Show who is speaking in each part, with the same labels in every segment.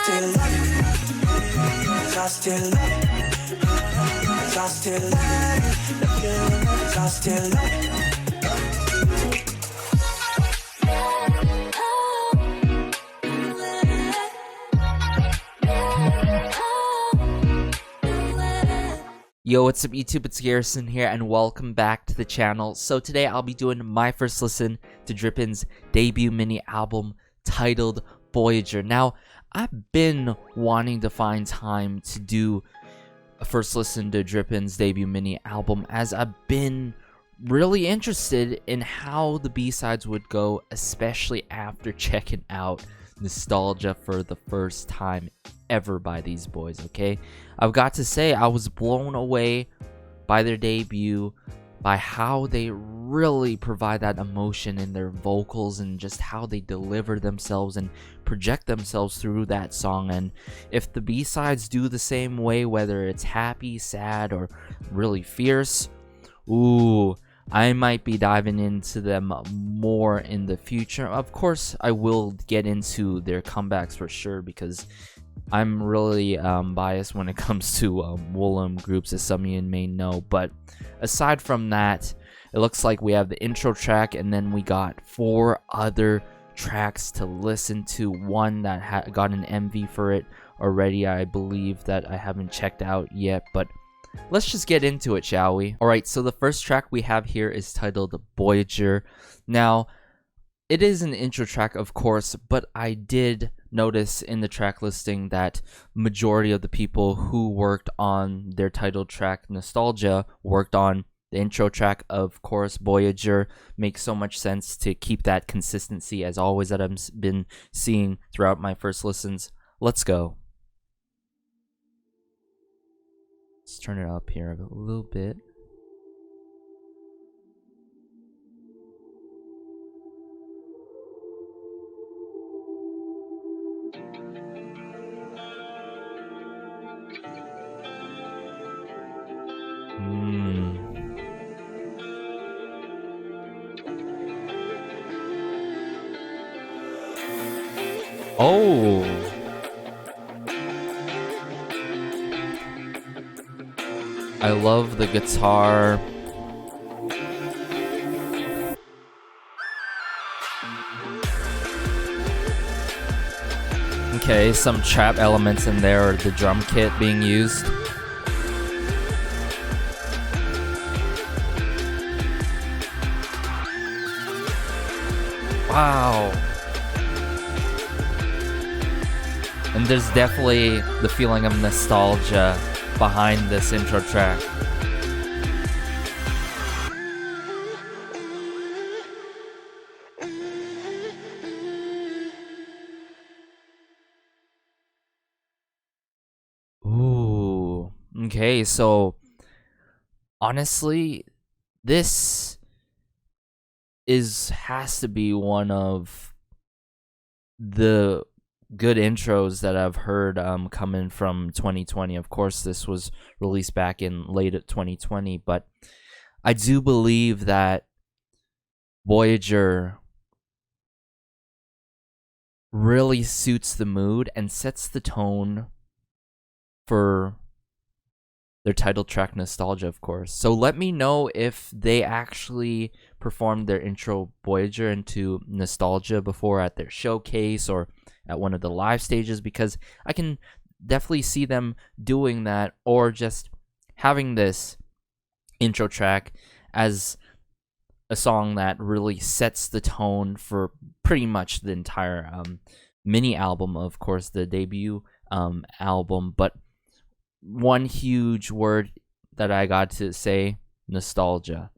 Speaker 1: still love you. I still love you. I still love you. I still love you.
Speaker 2: Yo, what's up YouTube, it's Garrison here and welcome back to the channel. So today I'll be doing my first listen to DRIPPIN's debut mini album titled Boyager. Now, I've been wanting to find time to do a first listen to DRIPPIN's debut mini album as I've been really interested in how the B-sides would go, especially after checking out Nostalgia for the first time ever by these boys. Okay, I've got to say I was blown away by their debut, by how they really provide that emotion in their vocals and just how they deliver themselves and project themselves through that song. And if the B-sides do the same way, whether it's happy, sad, or really fierce, ooh, I might be diving into them more in the future. Of course, I will get into their comebacks for sure because I'm really biased when it comes to Woollim groups, as some of you may know. But aside from that, it looks like we have the intro track and then we got 4 other tracks to listen to. One that got an MV for it already, I believe, that I haven't checked out yet, but let's just get into it, shall we? Alright, so the first track we have here is titled Boyager. Now, it is an intro track, of course, but I did notice in the track listing that majority of the people who worked on their title track, Nostalgia, worked on the intro track, of course. Boyager makes so much sense to keep that consistency, as always, that I've been seeing throughout my first listens. Let's go. Let's turn it up here a little bit. Oh, I love the guitar. Okay, some trap elements in there, or the drum kit being used. Wow. And there's definitely the feeling of nostalgia behind this intro track. Ooh. Okay, so honestly, this has to be one of the good intros that I've heard coming from 2020. Of course, this was released back in late 2020, but I do believe that Boyager really suits the mood and sets the tone for their title track, Nostalgia, of course. So let me know if they actually performed their intro Boyager into Nostalgia before at their showcase or at one of the live stages, because I can definitely see them doing that, or just having this intro track as a song that really sets the tone for pretty much the entire mini album, of course, the debut album. But one huge word that I got to say, nostalgia.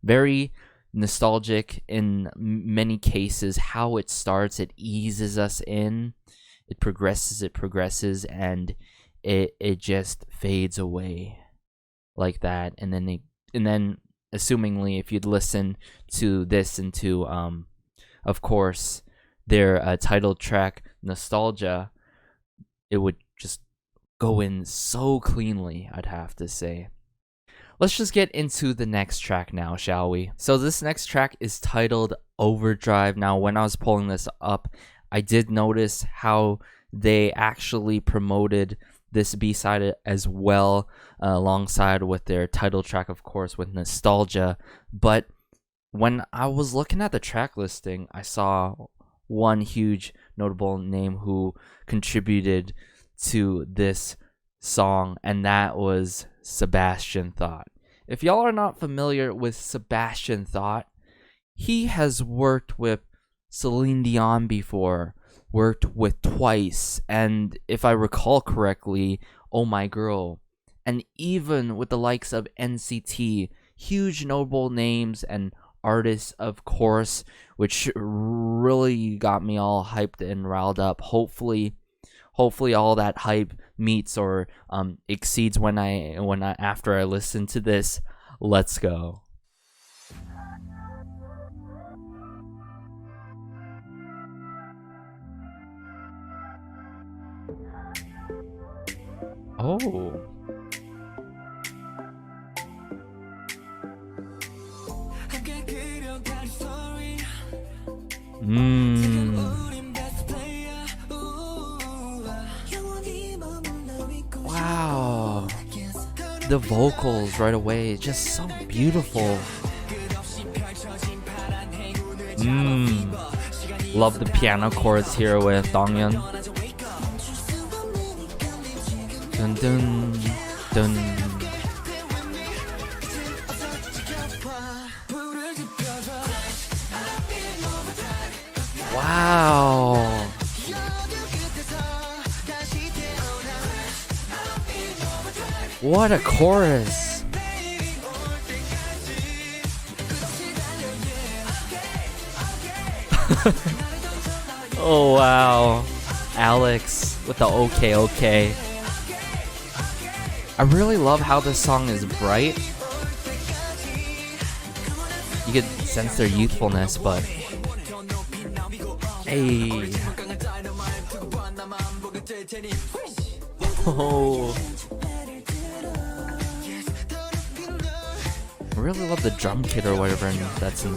Speaker 2: Very nostalgic in many cases. How it starts, it eases us in, it progresses, and it just fades away like that. And then assumingly, if you'd listen to this and to of course their title track, Nostalgia, it would just go in so cleanly, I'd have to say. Let's just get into the next track now, shall we? So this next track is titled Overdrive. Now, when I was pulling this up, I did notice how they actually promoted this B-side as well, alongside with their title track, of course, with Nostalgia. But when I was looking at the track listing, I saw one huge notable name who contributed to this song, and that was Sebastian Thought. If y'all are not familiar with Sebastian Thought, he has worked with Celine Dion before, worked with Twice, and if I recall correctly, Oh My Girl, and even with the likes of NCT, huge notable names and artists, of course, which really got me all hyped and riled up. Hopefully all that hype meets or exceeds when I after I listen to this. Let's go. Oh. Wow. The vocals right away, just so beautiful. Love the piano chords here with Donghyun. Dun dun dun. Wow. What a chorus. Oh wow. Alex with the okay. I really love how this song is bright. You could sense their youthfulness, but hey. Oh. I really love the drum kit or whatever that's in.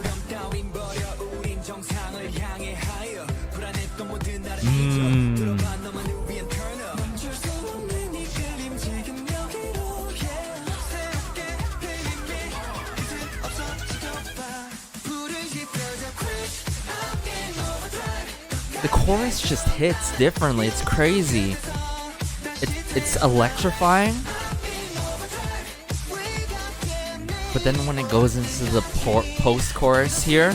Speaker 2: The chorus just hits differently. It's crazy. It's electrifying. But then when it goes into the post-chorus here,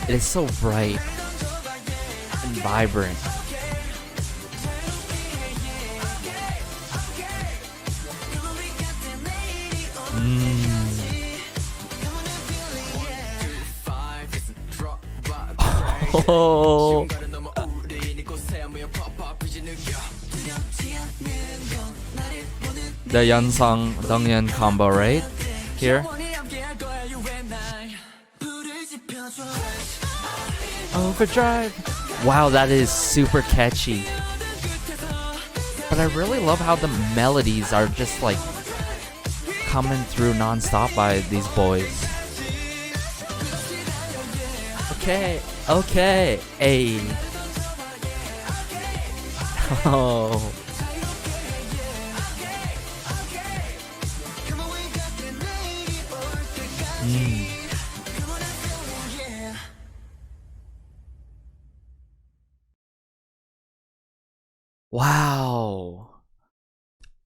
Speaker 2: it is so bright and vibrant. Oh. The Yeonsang Donghyun combo, right? Here. Overdrive. Wow, that is super catchy. But I really love how the melodies are just like coming through non-stop by these boys. Okay, ayy. Oh. Wow.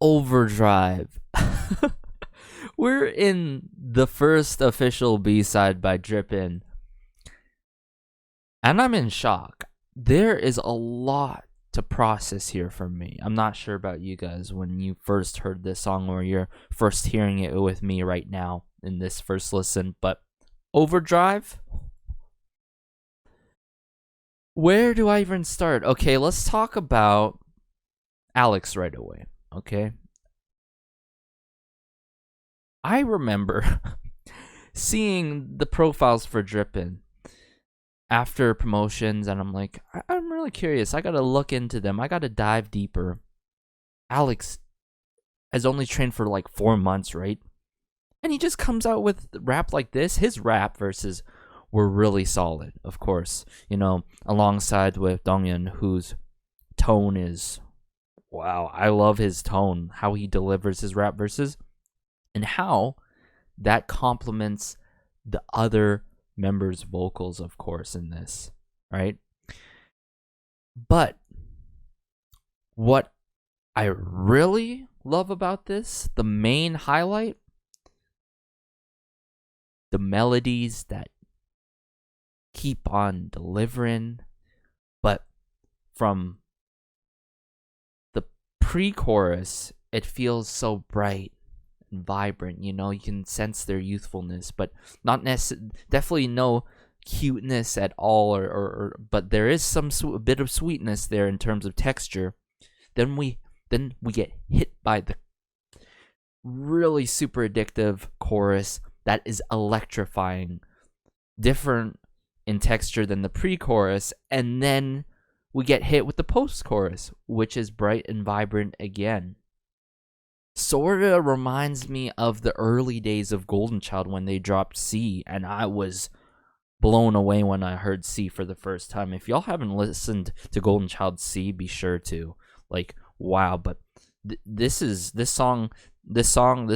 Speaker 2: Overdrive. We're in the first official B-side by DRIPPIN. And I'm in shock. There is a lot to process here for me. I'm not sure about you guys when you first heard this song or you're first hearing it with me right now in this first listen, but Overdrive? Where do I even start? Okay, let's talk about Alex right away, okay? I remember seeing the profiles for DRIPPIN after promotions, and I'm like, I'm really curious. I gotta look into them. I gotta dive deeper. Alex has only trained for like 4 months, right? And he just comes out with rap like this. His rap versus were really solid, of course. You know, alongside with Donghyun, whose tone is, wow, I love his tone, how he delivers his rap verses, and how that complements the other members' vocals, of course, in this, right? But what I really love about this, the main highlight, the melodies that keep on delivering, but from the pre-chorus, it feels so bright and vibrant. You know, you can sense their youthfulness, but not definitely no cuteness at all, but there is some a bit of sweetness there in terms of texture. Then we get hit by the really super addictive chorus that is electrifying, different in texture than the pre-chorus, and then we get hit with the post-chorus, which is bright and vibrant again. Sorta reminds me of the early days of Golden Child when they dropped C, and I was blown away when I heard C for the first time. If y'all haven't listened to Golden Child C, be sure to. Like, wow, but this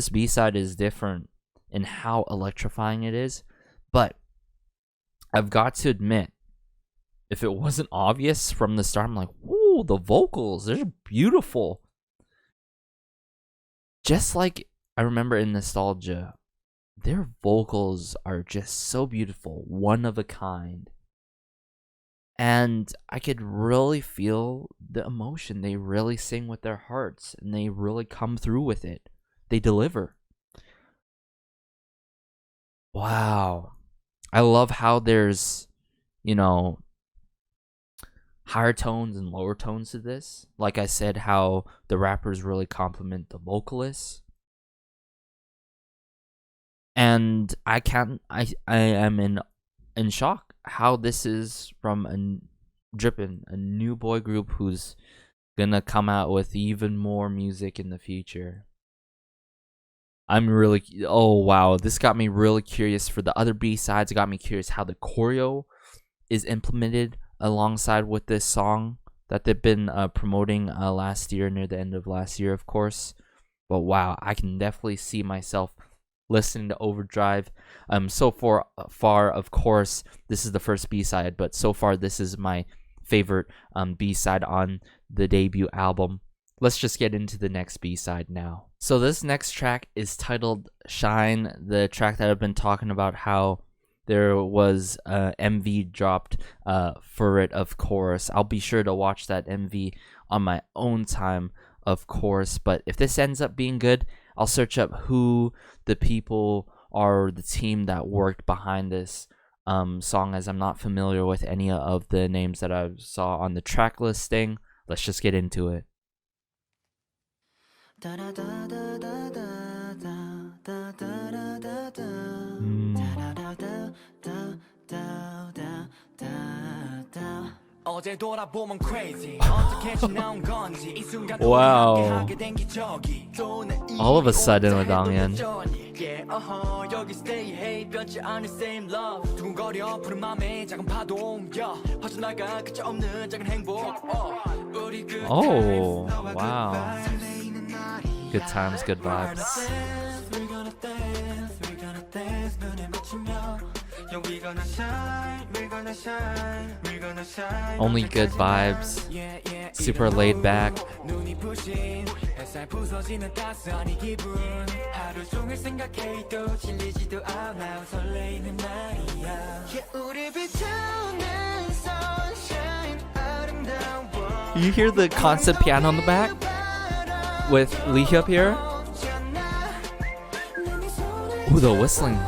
Speaker 2: B-side is different in how electrifying it is. But I've got to admit, if it wasn't obvious from the start, I'm like, whoa, the vocals, they're beautiful. Just like I remember in Nostalgia, their vocals are just so beautiful, one of a kind. And I could really feel the emotion. They really sing with their hearts, and they really come through with it. They deliver. Wow. I love how there's, you know, higher tones and lower tones to this. Like I said, how the rappers really complement the vocalists. And I am in shock how this is from DRIPPIN, a new boy group who's gonna come out with even more music in the future. Oh wow, this got me really curious for the other B-sides. It got me curious how the choreo is implemented alongside with this song that they've been promoting last year, near the end of last year, of course. But wow, I can definitely see myself listening to Overdrive. So far, of course, this is the first B-side, but so far this is my favorite B-side on the debut album. Let's just get into the next B-side now. So this next track is titled Shine, the track that I've been talking about, how there was MV dropped for it, of course. I'll be sure to watch that MV on my own time, of course. But if this ends up being good, I'll search up who the people are, the team that worked behind this song, as I'm not familiar with any of the names that I saw on the track listing. Let's just get into it. Wow. All of a sudden with Donghyun. Oh, wow. Good times, good vibes. Only good vibes. Super laid back. You hear the concept piano on the back with Lee Hyup here? Ooh, the whistling.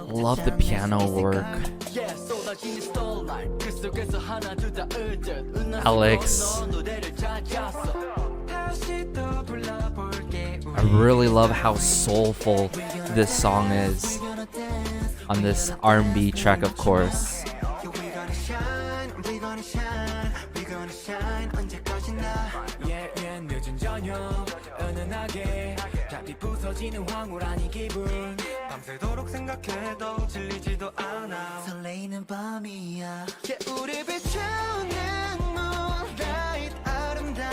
Speaker 2: Love the piano work. Alex. I really love how soulful this song is. on this R&B track, of course.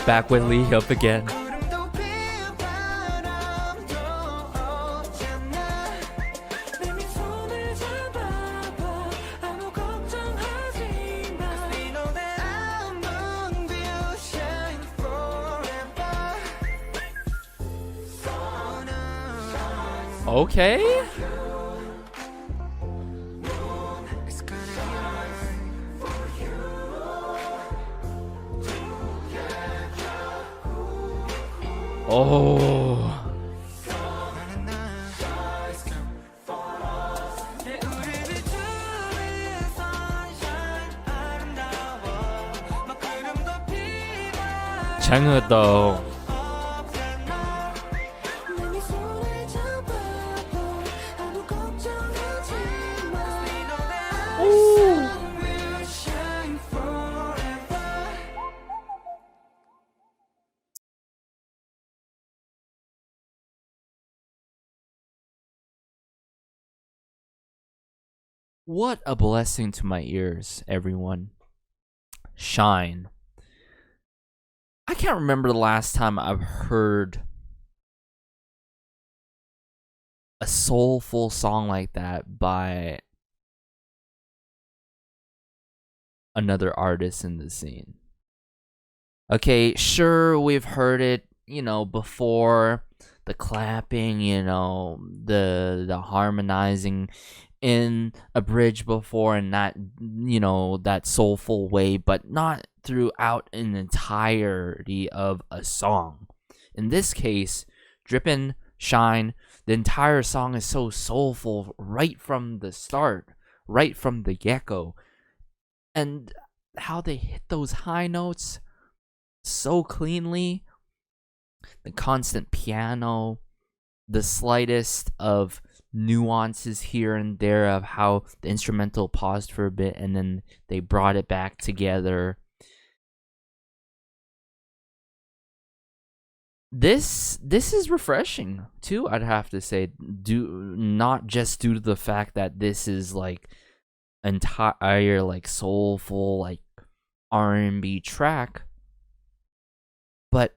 Speaker 2: Back with Lee up again. Okay. Oh. 장어도. What a blessing to my ears, everyone. Shine. I can't remember the last time I've heard a soulful song like that by another artist in the scene. Okay, sure, we've heard it, before, the clapping, the harmonizing in a bridge before, and that, that soulful way, but not throughout an entirety of a song. In this case, Drippin', Shine, the entire song is so soulful right from the start, right from the get-go. And how they hit those high notes so cleanly, the constant piano, the slightest of nuances here and there of how the instrumental paused for a bit and then they brought it back together. This is refreshing too, I'd have to say, not just due to the fact that this is like entire like soulful like R&B track, but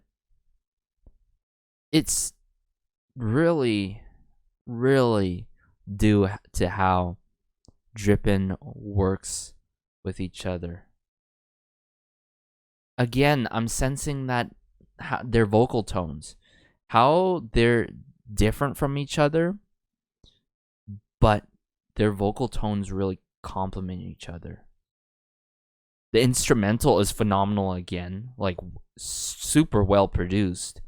Speaker 2: it's really due to how Drippin' works with each other. Again, I'm sensing that their vocal tones, how they're different from each other, but their vocal tones really complement each other. The instrumental is phenomenal again, like super well produced.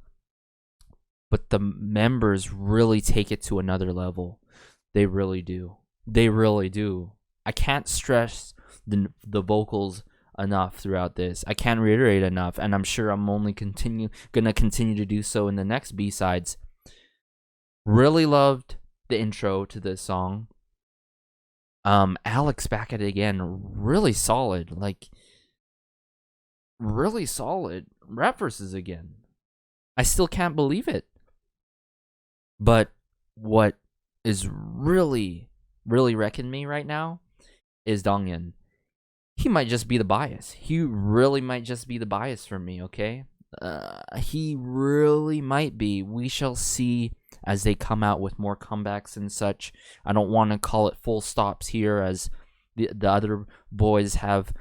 Speaker 2: But the members really take it to another level. They really do. They really do. I can't stress the vocals enough throughout this. I can't reiterate enough, and I'm sure I'm only gonna continue to do so in the next B-sides. Really loved the intro to this song. Alex back at it again, really solid. Like, really solid. Rap verses again. I still can't believe it. But what is really wrecking me right now is Donghyun. He might just be the bias. He really might just be the bias for me, okay? He really might be. We shall see as they come out with more comebacks and such. I don't want to call it full stops here, as the other boys have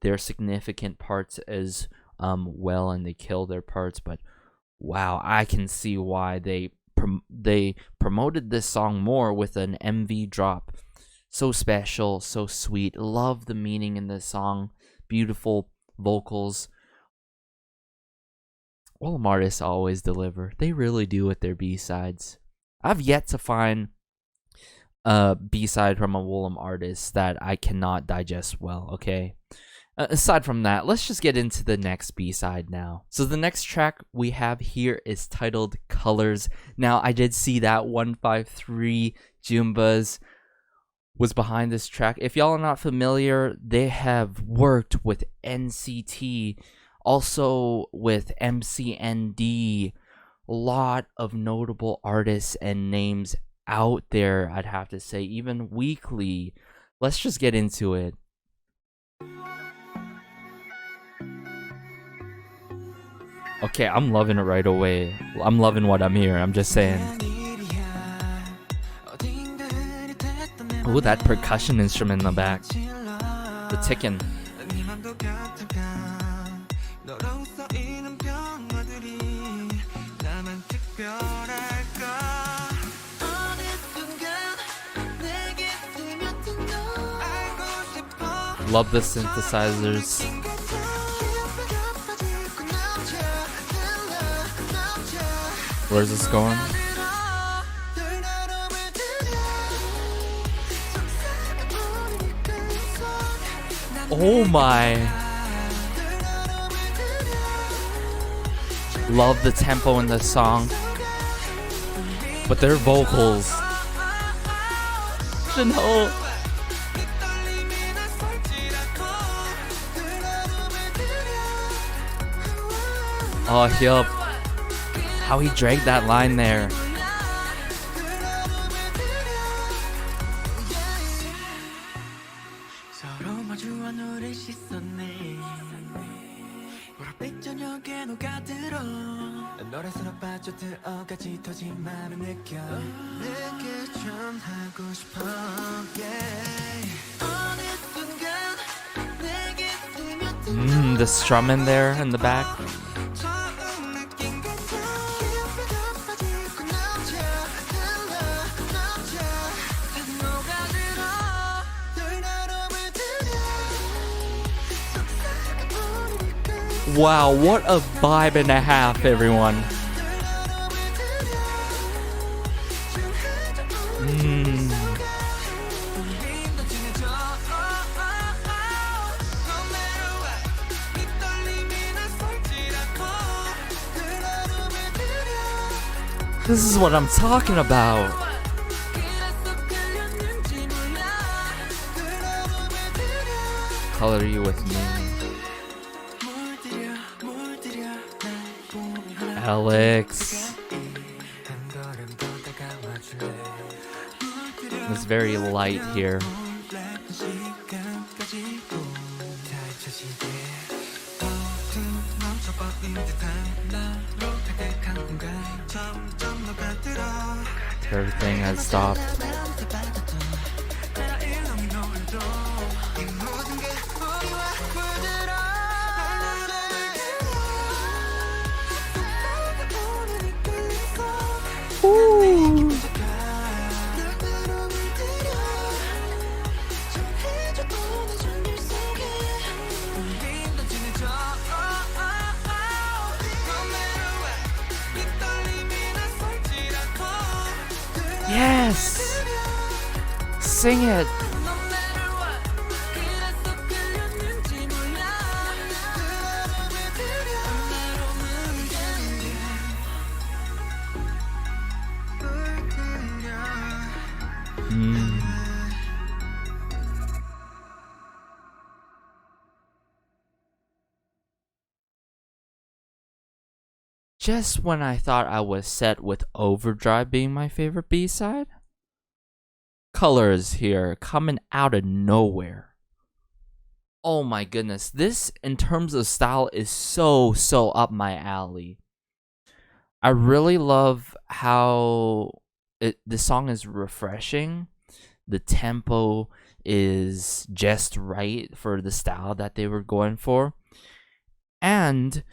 Speaker 2: their significant parts as well, and they kill their parts. But wow, I can see why they promoted this song more with an MV drop. So special, so sweet. Love the meaning in this song. Beautiful vocals. Woollim artists always deliver. They really do with their B-sides. I've yet to find a B-side from a Woollim artist that I cannot digest well, okay? Aside from that, let's just get into the next B-side now. So the next track we have here is titled Colors. Now, I did see that 153 Jumbas. was behind this track. If y'all are not familiar, they have worked with NCT, also with MCND, a lot of notable artists and names out there, I'd have to say, even weekly. Let's just get into it. Okay, I'm loving it right away. I'm loving what I'm hearing, I'm just saying. Ooh, that percussion instrument in the back. The ticking. Love the synthesizers. Where's this going? Oh my. Love the tempo in this song. But their vocals. Shinho. Oh, yup. How he dragged that line there. The strum in there in the back. Wow, what a vibe and a half, everyone. This is what I'm talking about. Color you with me. Alex. It's very light here. Everything has stopped. Ooh. Yes! Sing it! Just when I thought I was set with Overdrive being my favorite B-side, Colors here coming out of nowhere. Oh my goodness, this in terms of style is so up my alley. I really love how the song is refreshing. The tempo is just right for the style that they were going for. And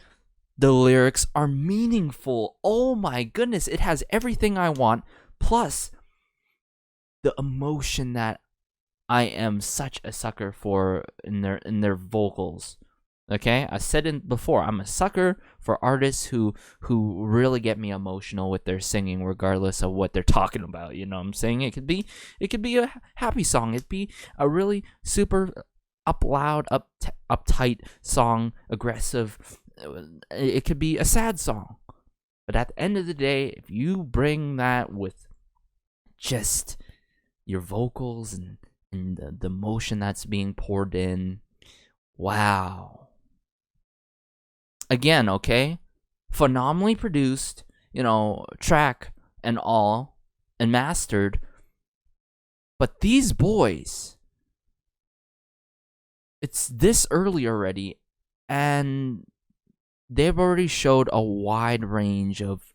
Speaker 2: the lyrics are meaningful. Oh my goodness, it has everything I want. Plus, the emotion that I am such a sucker for in their vocals. Okay, I said it before, I'm a sucker for artists who really get me emotional with their singing, regardless of what they're talking about. You know what I'm saying? It could be a happy song. It'd be a really super loud, uptight song, aggressive. It could be a sad song. But at the end of the day, if you bring that with just your vocals and and the emotion that's being poured in. Wow. Again, okay? Phenomenally produced, track and all, and mastered. But these boys, it's this early already, and they've already showed a wide range of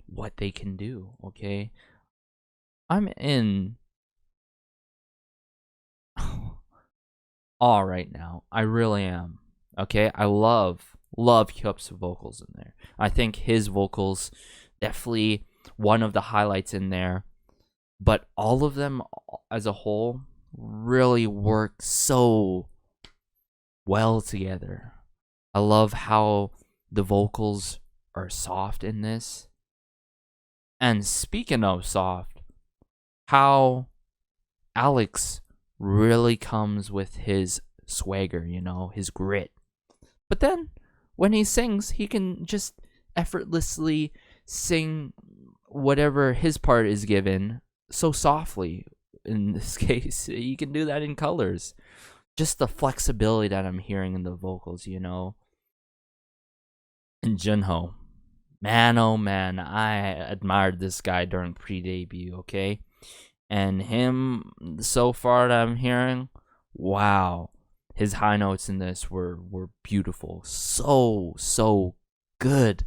Speaker 2: what they can do, okay? I'm in awe right now. I really am. Okay? I love Hyup's vocals in there. I think his vocals definitely one of the highlights in there. But all of them as a whole really work so well together. I love how the vocals are soft in this. And speaking of soft, how Alex really comes with his swagger, his grit. But then when he sings, he can just effortlessly sing whatever his part is given so softly. In this case, he can do that in colors. Just the flexibility that I'm hearing in the vocals, And Junho, man, oh man, I admired this guy during pre-debut, okay? And him, so far that I'm hearing, wow. His high notes in this were beautiful. So good.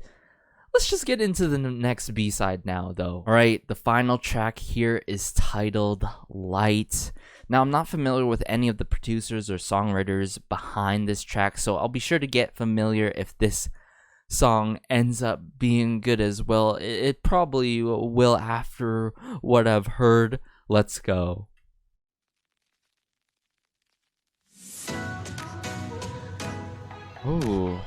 Speaker 2: Let's just get into the next B-side now, though. Alright, the final track here is titled Light. Now, I'm not familiar with any of the producers or songwriters behind this track, so I'll be sure to get familiar if this song ends up being good as well. It probably will after what I've heard. Let's go. Ooh.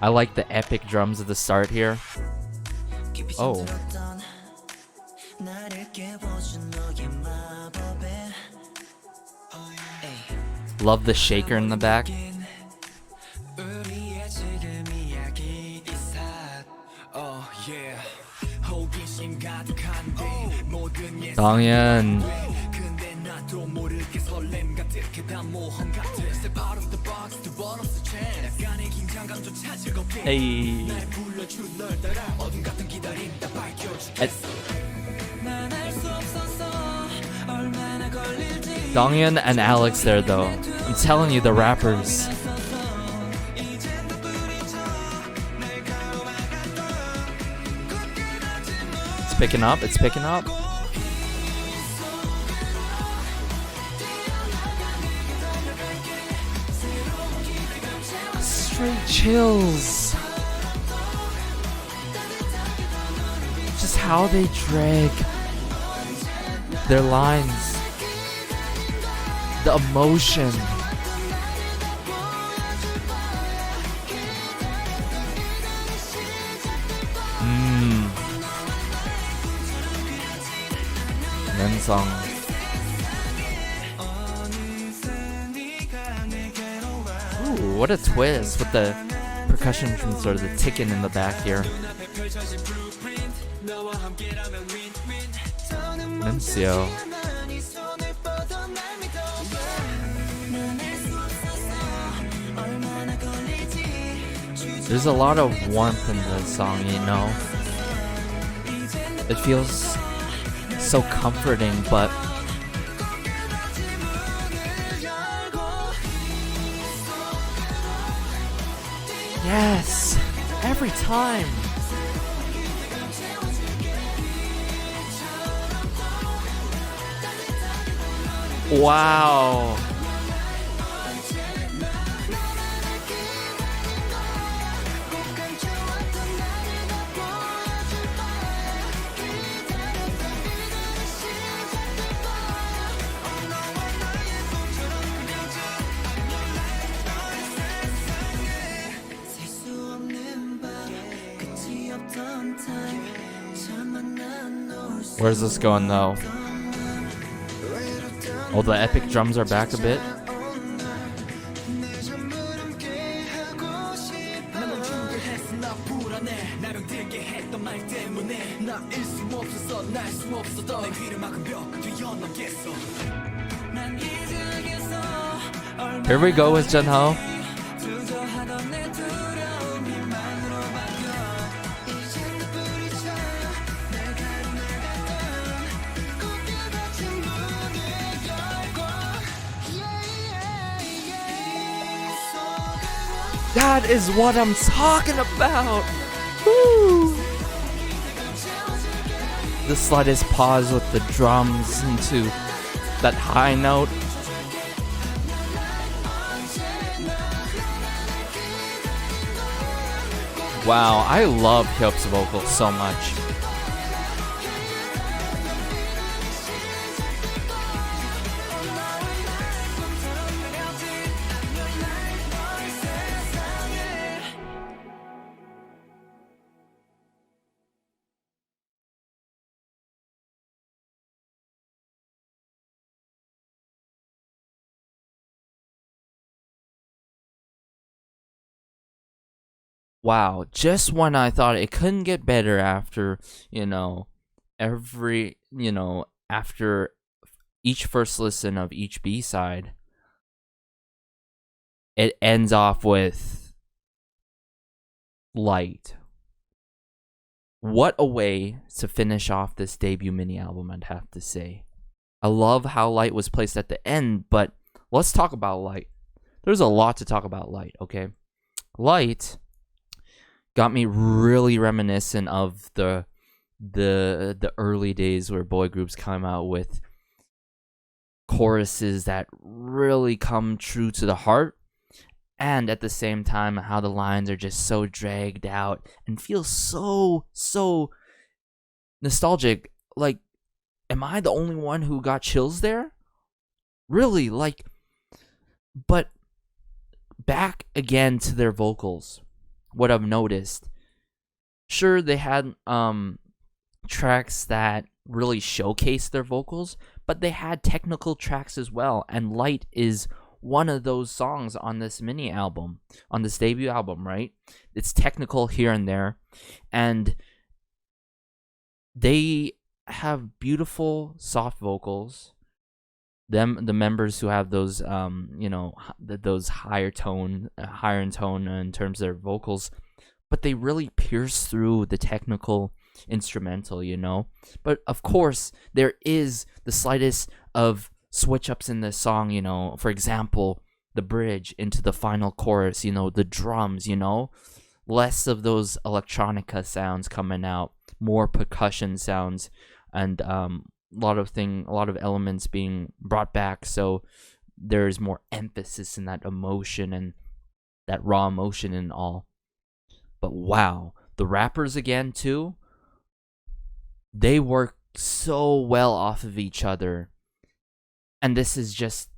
Speaker 2: I like the epic drums at the start here. Oh. Love the shaker in the back. 당연. Hey. Donghyun and Alex there though. I'm telling you, the rappers. It's picking up, it's picking up. Straight chills. Just how they drag their lines. The emotion. Song. Ooh, what a twist with the percussion and sort of the ticking in the back here. Nuncio. There's a lot of warmth in the song, It feels so comforting, but yes, every time. Wow. Where's this going though? Oh, the epic drums are back a bit. Here we go with Junho. That is what I'm talking about. Woo. The slightest pause with the drums into that high note. Wow, I love Hyup's vocals so much. Wow, just when I thought it couldn't get better after, after each first listen of each B-side, it ends off with Light. What a way to finish off this debut mini album, I'd have to say. I love how Light was placed at the end, but let's talk about Light. There's a lot to talk about Light, okay? Light got me really reminiscent of the early days where boy groups come out with choruses that really come true to the heart, and at the same time how the lines are just so dragged out and feel so nostalgic. Like, am I the only one who got chills there? Really, like, but back again to their vocals. What I've noticed, sure, they had tracks that really showcased their vocals, but they had technical tracks as well, and Light is one of those songs on this mini album, on this debut album, right? It's technical here and there, and they have beautiful soft vocals. The members who have those those higher in tone in terms of their vocals, but they really pierce through the technical instrumental, but of course there is the slightest of switch ups in the song, for example, the bridge into the final chorus, the drums, less of those electronica sounds coming out, more percussion sounds, and a lot of elements being brought back, so there's more emphasis in that emotion and that raw emotion and all. But wow, the rappers again too, they work so well off of each other, and this is just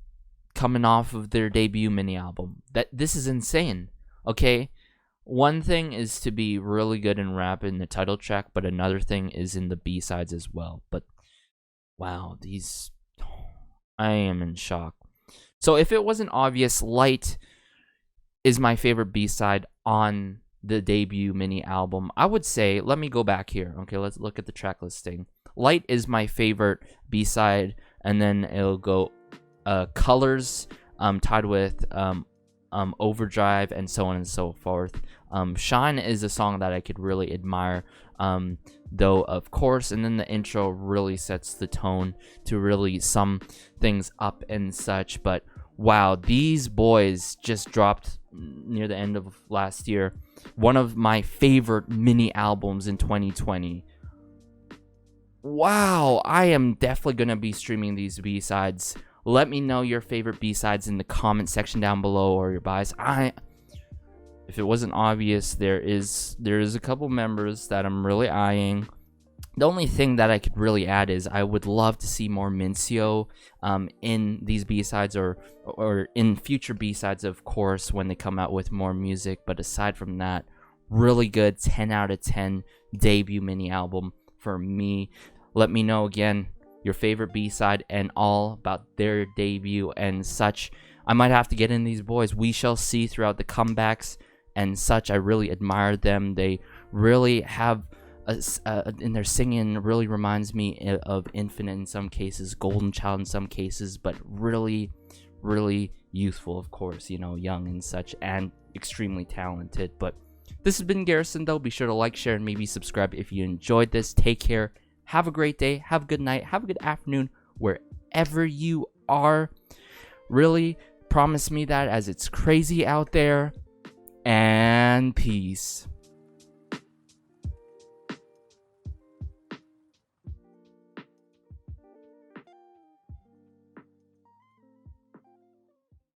Speaker 2: coming off of their debut mini album. This is insane. Okay, one thing is to be really good in rap in the title track, but another thing is in the B-sides as well. But wow, I am in shock. So if it wasn't obvious, Light is my favorite B-side on the debut mini album. I would say, let me go back here. Okay, let's look at the track listing. Light is my favorite B-side, and then it'll go Colors, tied with Overdrive, and so on and so forth. Shine is a song that I could really admire, though, of course, and then the intro really sets the tone to really sum things up and such. But wow, these boys just dropped near the end of last year one of my favorite mini albums in 2020. Wow, I am definitely gonna be streaming these B-sides. Let me know your favorite B-sides in the comment section down below, or your buys. If it wasn't obvious, there is a couple members that I'm really eyeing. The only thing that I could really add is I would love to see more Mincio in these B-sides, or in future B-sides, of course, when they come out with more music. But aside from that, really good 10 out of 10 debut mini album for me. Let me know again your favorite B-side and all about their debut and such. I might have to get in these boys. We shall see throughout the comebacks and such. I really admire them. They really have in their singing really reminds me of Infinite in some cases, Golden Child in some cases, but really youthful, of course, you know, young and such, and extremely talented. But this has been Garrison, though. Be sure to like, share, and maybe subscribe if you enjoyed this. Take care. Have a great day. Have a good night. Have a good afternoon wherever you are. Really promise me that, as it's crazy out there. And peace.